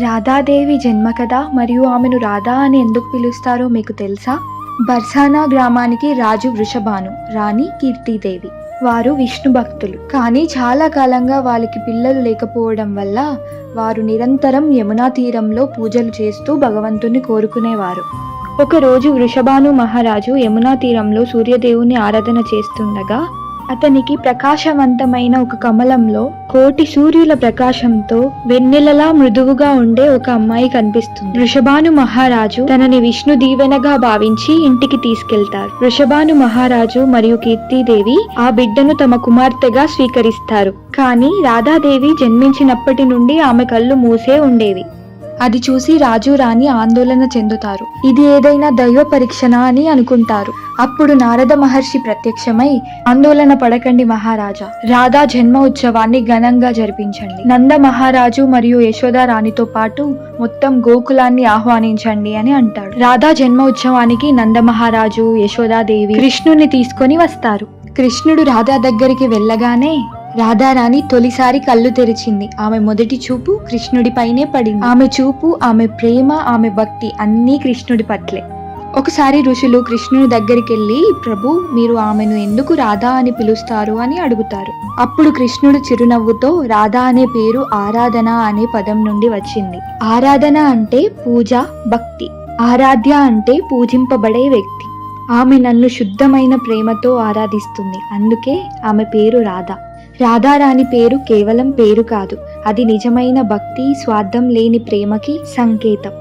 రాధాదేవి జన్మ కథ మరియు ఆమెను రాధా అని ఎందుకు పిలుస్తారో మీకు తెలుసా? బర్సానా గ్రామానికి రాజు వృషభాను, రాణి కీర్తిదేవి. వారు విష్ణు భక్తులు. కానీ చాలా కాలంగా వాళ్ళకి పిల్లలు లేకపోవడం వల్ల వారు నిరంతరం యమునా తీరంలో పూజలు చేస్తూ భగవంతుని కోరుకునేవారు. ఒకరోజు వృషభాను మహారాజు యమునా తీరంలో సూర్యదేవుని ఆరాధన చేస్తుండగా అతనికి ప్రకాశవంతమైన ఒక కమలంలో కోటి సూర్యుల ప్రకాశంతో వెన్నెలలా మృదువుగా ఉండే ఒక అమ్మాయి కనిపిస్తుంది. వృషభాను మహారాజు తనని విష్ణు దీవెనగా భావించి ఇంటికి తీసుకెళ్తారు. వృషభాను మహారాజు మరియు కీర్తిదేవి ఆ బిడ్డను తమ కుమార్తెగా స్వీకరిస్తారు. కానీ రాధాదేవి జన్మించినప్పటి నుండి ఆమె కళ్ళు మూసే ఉండేవి. అది చూసి రాజు రాణి ఆందోళన చెందుతారు. ఇది ఏదైనా దైవ పరీక్షనా అని అనుకుంటారు. అప్పుడు నారద మహర్షి ప్రత్యక్షమై, ఆందోళన పడకండి మహారాజా, రాధా జన్మ ఉత్సవాన్ని ఘనంగా జరిపించండి. నంద మహారాజు మరియు యశోద రాణితో పాటు మొత్తం గోకులాన్ని ఆహ్వానించండి అని అంటాడు. రాధా జన్మ ఉత్సవానికి నంద మహారాజు, యశోదాదేవి కృష్ణుని తీసుకొని వస్తారు. కృష్ణుడు రాధా దగ్గరికి వెళ్ళగానే రాధారాణి తొలిసారి కళ్ళు తెరిచింది. ఆమె మొదటి చూపు కృష్ణుడిపైనే పడింది. ఆమె చూపు, ఆమె ప్రేమ, ఆమె భక్తి అన్నీ కృష్ణుడి పట్లే. ఒకసారి ఋషులు కృష్ణుని దగ్గరికి వెళ్ళి, ప్రభు, మీరు ఆమెను ఎందుకు రాధా అని పిలుస్తారు అని అడుగుతారు. అప్పుడు కృష్ణుడు చిరునవ్వుతో, రాధా అనే పేరు ఆరాధన అనే పదం నుండి వచ్చింది. ఆరాధన అంటే పూజ, భక్తి. ఆరాధ్య అంటే పూజింపబడే వ్యక్తి. ఆమె నన్ను శుద్ధమైన ప్రేమతో ఆరాధిస్తుంది, అందుకే ఆమె పేరు రాధా. రాధారాణి పేరు కేవలం పేరు కాదు, అది నిజమైన భక్తి, స్వార్థం లేని ప్రేమకి సంకేతం.